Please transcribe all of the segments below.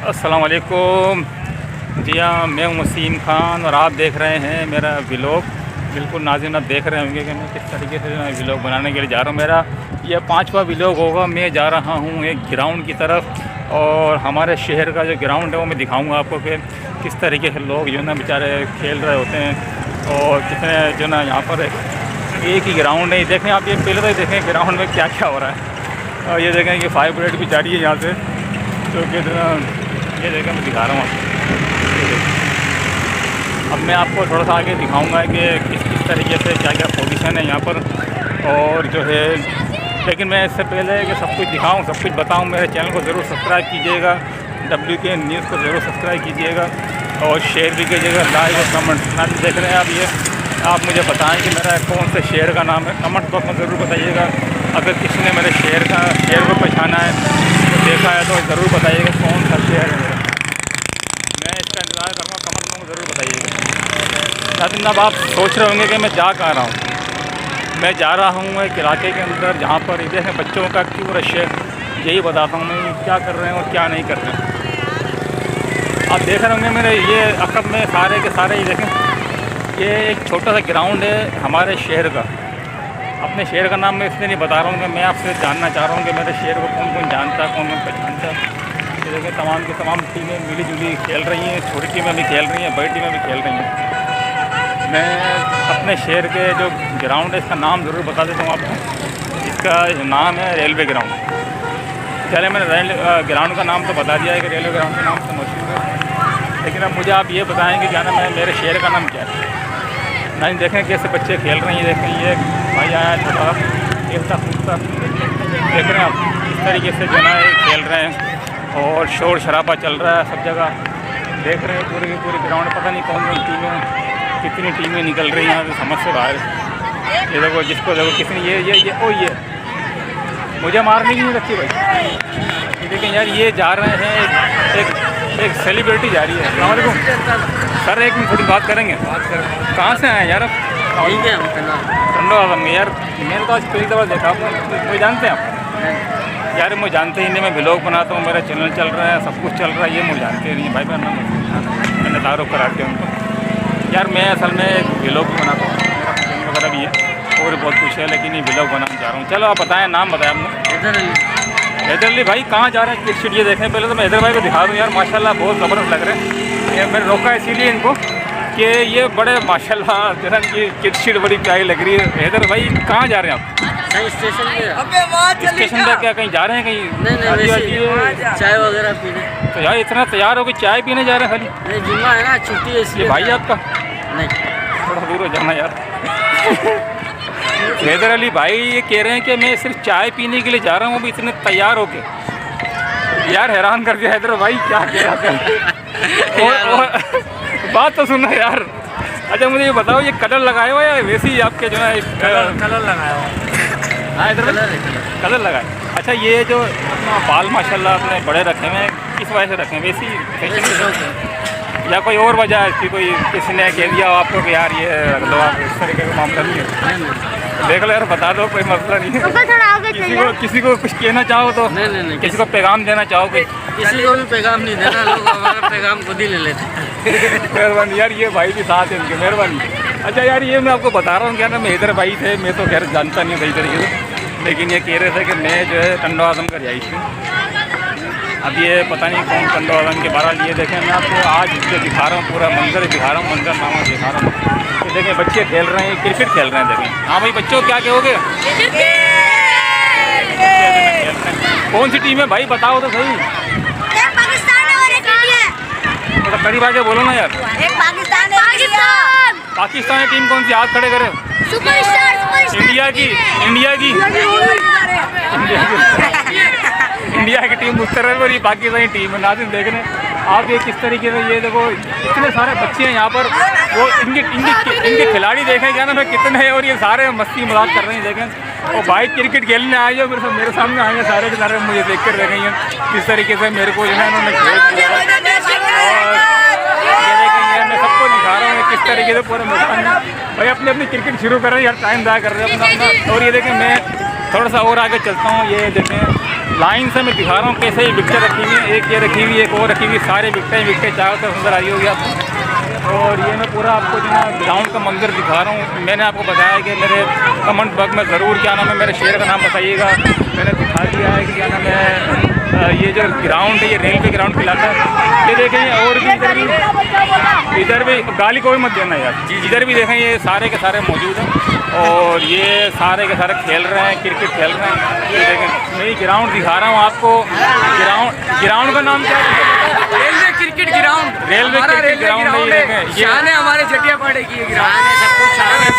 अस्सलाम वालेकुम। जी हाँ, मैं हूँ वसीम खान और आप देख रहे हैं मेरा व्लॉग। बिल्कुल नाज़रीन, आप देख रहे होंगे कि मैं किस तरीके से व्लॉग बनाने के लिए जा रहा हूँ। मेरा ये 5वां व्लॉग होगा। मैं जा रहा हूँ एक ग्राउंड की तरफ और हमारे शहर का जो ग्राउंड है वो मैं दिखाऊँगा आपको कि किस तरीके से लोग जो ना बेचारे खेल रहे होते हैं और कितने जो ना यहाँ पर एक ही ग्राउंड है। देखें आप, ये पहले तो देखें ग्राउंड में क्या क्या हो रहा है। और ये देखें कि फायर ब्रिगेड भी जा रही है यहाँ से, तो कि ये देखें मैं दिखा रहा हूँ। अब मैं आपको थोड़ा सा आगे दिखाऊंगा कि किस तरीके से क्या क्या पोजीशन है यहाँ पर और जो है। लेकिन मैं इससे पहले कि सब कुछ दिखाऊं, सब कुछ बताऊं, मेरे चैनल को ज़रूर सब्सक्राइब कीजिएगा। WK न्यूज़ को ज़रूर सब्सक्राइब कीजिएगा और शेयर भी कीजिएगा। लाइक और कमेंट ना देख रहे हैं आप, ये आप मुझे बताएं कि मेरा कौन से शहर का नाम है। कमेंट बॉक्स में ज़रूर बताइएगा। अगर किसी ने मेरे शहर को पहचाना है, तो देखा है, तो ज़रूर बताइएगा कौन सा शहर है मेरा। मैं इसका इंतज़ार करूँगा, कमेंट में ज़रूर बताइएगा। लेकिन अब आप सोच रहे होंगे कि मैं जा कहाँ रहा हूँ। मैं जा रहा हूँ एक इलाके के अंदर जहाँ पर इधर है बच्चों का क्यों रश है, यही बताता हूँ मैं क्या कर रहे हैं और क्या नहीं कर रहे हैं। आप देख रहे होंगे मेरे ये अकब में सारे के सारे, ये देखें, ये एक छोटा सा ग्राउंड है हमारे शहर का। अपने शहर का नाम मैं इसलिए नहीं बता रहा हूँ कि मैं आपसे जानना चाह रहा हूँ कि मेरे शहर को कौन कौन जानता है, कौन कौन पहचानता है। ये देखें, तमाम की तमाम टीमें मिली जुली खेल रही हैं। छोटी टीमें भी खेल रही हैं, बड़ी टीमें भी खेल रही हैं। मैं अपने शहर के जो ग्राउंड है इसका नाम ज़रूर बता देता हूँ आपको। इसका नाम है रेलवे ग्राउंड। चले, मैंने ग्राउंड का नाम तो बता दिया है कि रेलवे ग्राउंड के नाम से मशहूर है। लेकिन अब मुझे आप ये बताएं कि क्या नाम है, मेरे शहर का नाम क्या है। नहीं, देखें कैसे बच्चे खेल रहे हैं। देखें, ये भाई आया छोटा खेलता कूदता, देख रहे हैं आप इस तरीके से जो है खेल रहे हैं और शोर शराबा चल रहा है सब जगह। देख रहे हैं पूरी की पूरी ग्राउंड, पता नहीं कौन कौन टीमें, कितनी टीमें निकल रही हैं यहाँ से, समझ से बाहर। ये देखो, जिसको देखो कितनी ये मुझे मारने की नहीं लगती भाई। ये देखें यार, ये जा रहे हैं एक सेलिब्रिटी जा रही है। अस्सलाम वालेकुम सर, एक मिनट थोड़ी बात करेंगे। कहाँ से आए यार आप? टंडो आजम में। यार मैंने तो आज पहली दफ़ा देखा। आप मुझे जानते हैं आप? यार मुझे जानते ही नहीं, मैं व्लॉग बनाता हूँ, मेरा चैनल चल रहा है, सब कुछ चल रहा है, ये मुझे जानते नहीं भाई। मेरा नाम मैंने तारुफ करा के उनको। यार मैं असल में एक व्लॉग भी बनाता हूँ, मेरा चैनल वगैरह भी है और बहुत कुछ है, लेकिन ये व्लॉग बनाना चाह रहा हूँ। चलो आप बताएं, नाम बताएं आपने। हैदर अली भाई, कहाँ जा रहे हैं? किस ये देखें। पहले तो मैं हैदर भाई को दिखा दूँ। यार माशाल्लाह बहुत ज़बरदस्त लग रहे हैं। ये मैंने रोका इसीलिए इनको कि ये बड़े माशाल्लाह जो है कि किट बड़ी प्यारी लग रही है। हैदर भाई कहाँ जा रहे हैं आप? स्टेशन पर क्या कहीं जा रहे हैं? कहीं नहीं, चाय वगैरह पीने। तो यार इतना तैयार हो कि चाय पीने जा रहे हैं खाली? नहीं, जुम्मा है ना, छुट्टी है इसलिए। भाई आपका नहीं, थोड़ा दूर हो जाना यार। हैदर अली भाई ये कह रहे हैं कि मैं सिर्फ चाय पीने के लिए जा रहा हूँ, अभी इतने तैयार होके। यार हैरान कर दिया हैदर भाई, क्या कह रहा था? और बात तो सुनना यार। अच्छा मुझे ये बताओ, ये कलर लगाए हुआ या वैसे ही आपके जो है कलर लगाया हुआ? हाँ इधर कलर लगाए। अच्छा, ये जो अपना बाल माशाल्लाह आपने बड़े रखे हैं, किस वजह से रखे हैं? वैसे ही फैशन या कोई और वजह है इसकी? कोई किसी ने कह दिया आपको कि यार ये रख लो, आप इस तरीके का मामला नहीं है? देख लो यार, बता दो, कोई मसला नहीं है। किसी को कुछ कहना चाहो तो? नहीं, किसी को पैगाम देना चाहो? कोई किसी को भी पैगाम नहीं देना, लोग हमारा पैगाम खुद ही ले लेते हैं। मेहरबानी यार, ये भाई भी साथ है इनके, मेहरबानी। अच्छा यार, ये मैं आपको बता रहा हूँ क्या ना, मैं हैदर भाई थे, मैं तो खैर जानता नहीं सही तरीके से, लेकिन ये कह रहे थे कि मैं जो है टंडो आजम का रिहाइश हूँ। अब ये पता नहीं कौन टंडो आजम के बारह लिए। देखें, मैं आपको आज जो दिखा रहा हूँ पूरा मंजर दिखा रहा हूँ, मंजरनामा दिखा रहा हूँ। तो देखें बच्चे खेल रहे हैं, क्रिकेट खेल रहे हैं। देखें, हाँ भाई बच्चों क्या कहोगे? कौन सी टीम है भाई, बताओ तो सही। थोड़ा करीब आके बोलो ना यार। एक पाकिस्तान है। पाकिस्तानी टीम कौन सी? हाथ खड़े करें। सुपरस्टार। इंडिया की टीम उस तरह पर, ये पाकिस्तानी टीम है। नाज़रीन देख रहे हैं आप, ये किस तरीके से, ये देखो इतने सारे बच्चे हैं यहाँ पर। वो इनके खिलाड़ी देखें क्या ना भाई कितने हैं, और ये सारे मस्ती मजाक कर रहे हैं। देखें, और भाई क्रिकेट खेलने आए जो मेरे सामने आएंगे सारे के सारे, मुझे देख कर देखेंगे किस तरीके से मेरे को जो है उन्होंने खेल। मैं सबको दिखा रहा हूँ किस तरीके से पूरे मैदान में भाई अपनी क्रिकेट शुरू कर रहे हैं यार, टाइम ज़ाया कर रहे हैं अपना। और ये देखें, मैं थोड़ा सा और आगे चलता हूँ। ये देखें लाइन से मैं दिखा रहा हूँ कैसे ये विकटें रखी हुई हैं, एक ये रखी हुई, एक और रखी हुई, सारे विकटें चारों तरफ नजर आ रही होगी आपको। और ये मैं पूरा आपको जो है ग्राउंड का मंजर दिखा रहा हूँ। मैंने आपको बताया कि मेरे कमेंट बॉक्स में ज़रूर क्या नाम है मेरे शहर का नाम बताइएगा। मैंने दिखा दिया है कि क्या नाम है ये जो ग्राउंड है ये रेलवे ग्राउंड का इलाका है। ये देखें और भी इधर भी गाली कोई मत देना यार, इधर भी देखें ये सारे के सारे मौजूद हैं और ये सारे के सारे खेल रहे हैं, क्रिकेट खेल रहे हैं। ये देखें मैं ग्राउंड दिखा रहा हूँ आपको। ग्राउंड का नाम क्या है? Railway cricket ground. Railway cricket ground है। ये देखें ये शान है हमारे जटियापाड़े की, शान है, सब कुछ शान है।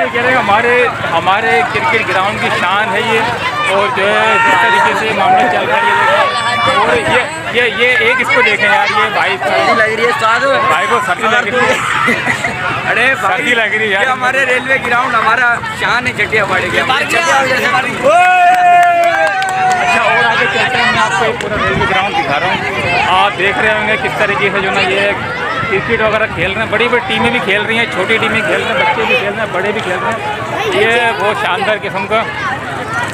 कह रहे हमारे क्रिकेट ग्राउंड की शान है ये। और जो है जिस तरीके से मामले चल रहे हैं और ये एक इसको देखें यार, ये भाई लग रही है साधु भाई को सर्दी लग रही है। अरे सर्दी लग रही है यार। ये हमारे रेलवे ग्राउंड हमारा शान है जटियापाड़े की। अच्छा और आगे चलते हैं, मैं आपको एक पूरा रेलवे ग्राउंड दिखा रहा हूँ। आप देख रहे होंगे किस तरीके से जो ना ये क्रिकेट वगैरह खेल रहे हैं। बड़ी बड़ी टीमें भी खेल रही हैं, छोटी टीमें खेल रहे हैं, बच्चे भी खेल रहे हैं, बड़े भी खेल रहे हैं। ये बहुत शानदार किस्म का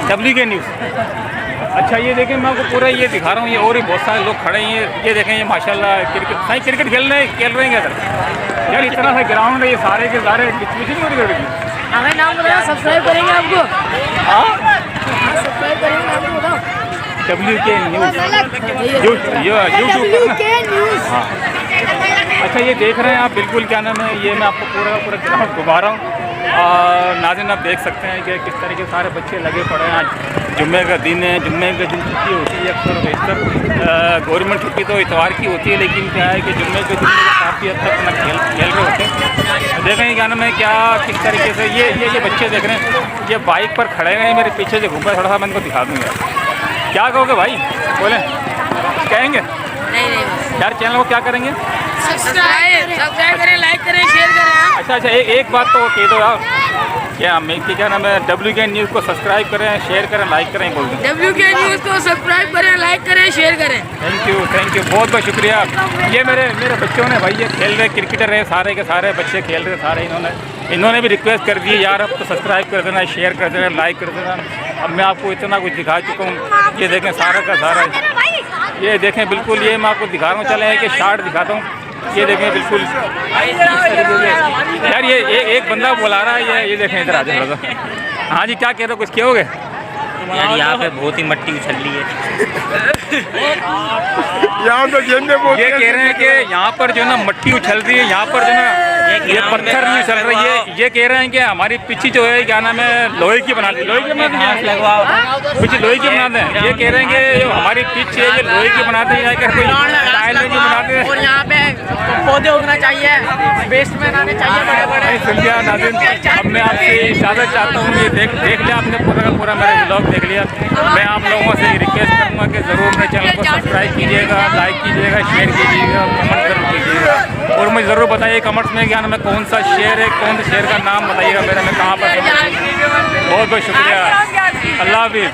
WK न्यूज़। अच्छा ये देखें मैं आपको पूरा ये दिखा रहा हूँ। ये और भी बहुत सारे लोग खड़े हैं। ये देखें ये माशाल्लाह क्रिकेट खेल रहे हैं क्या सर यार। इतना सा ग्राउंड है, ये सारे के सारे किचमिच नहीं हो रही। हमें नाम बताओ, सब्सक्राइब करेंगे आपको। हाँ सब्सक्राइब करेंगे आपको, बताओ। WK news YouTube. हाँ अच्छा ये देख रहे हैं आप बिल्कुल क्या नाम है ये मैं आपको पूरा ग्राउंड घुमा रहा हूँ। और नाज़रीन आप देख सकते हैं कि किस तरीके सारे बच्चे लगे पड़े हैं। आज जुम्मे का दिन है, जुम्मे के दिन छुट्टी होती है अक्सर बेशतर। गवर्नमेंट छुट्टी तो इतवार की होती है, लेकिन क्या है कि जुम्मे के दिन काफ़ी हद तक अपना खेल रहे होते हैं। देखें क्या नाम है क्या किस तरीके से ये बच्चे देख रहे हैं। ये बाइक पर खड़े हैं, मेरे पीछे से घूम रहे, थोड़ा सा मैं इनको दिखा दूँगा। क्या कहोगे भाई, बोलें कहेंगे नहीं यार चैनल को क्या करेंगे? सब्सक्राइब करें, लाइक करें, शेयर करें। अच्छा एक बात तो कह दो यार, क्या नाम है WK न्यूज़ को सब्सक्राइब करें, शेयर करें, लाइक करें बोल दें। WK न्यूज़ को सब्सक्राइब करें, लाइक करें, शेयर करें। थैंक यू बहुत बहुत शुक्रिया। ये मेरे बच्चों ने भाई ये खेल रहे क्रिकेटर हैं, सारे के सारे बच्चे खेल रहे सारे। इन्होंने भी रिक्वेस्ट कर दी यार अब तो सब्सक्राइब कर देना, शेयर कर देना, लाइक कर देना। अब मैं आपको इतना कुछ दिखा चुका हूँ। ये देखें सारा का सारा, ये देखें बिल्कुल ये मैं आपको दिखा रहा हूँ। चले कि शार्ट दिखाता हूँ। ये देखें बिल्कुल यार ये एक बंदा बुला रहा है। ये देखें इधर आ जाओ थोड़ा सा। हाँ जी क्या कह रहे हो, कुछ कहोगे? यार यहाँ पे बहुत ही मट्टी उछल रही है। यहाँ तो ये कह रहे हैं कि यहाँ पर जो ना मट्टी उछल रही है, यहाँ पर जो ना ये पत्थर नहीं उछल रही है। ये कह रहे हैं कि हमारी पिच जो है क्या नाम है लोहे की बना दें, पिच लोहे की बना दें। ये कह रहे हैं कि जो हमारी पिच है ये लोहे की बना दें या कोई टाइल की बना दें। और यहाँ पे पौधे उगना चाहिए, बेसमेंट आने चाहिए बड़े-बड़े। सुनिए नाज़रीन, अब मैं आपसे इजाज़त चाहता हूँ। ये देख लिया आपने पूरा का पूरा मेरा ब्लॉग देख लिया। मैं आप लोगों से रिक्वेस्ट करूँगा कि ज़रूर मेरे चैनल को सब्सक्राइब कीजिएगा, लाइक कीजिएगा, शेयर कीजिएगा, कमेंट जरूर कीजिएगा। और मुझे ज़रूर बताइए कमेंट्स में क्या नाम है, कौन सा शहर है, कौन से शहर का नाम बताइएगा मेरा, मैं कहाँ पर। बहुत बहुत शुक्रिया, अल्लाह हाफिज़।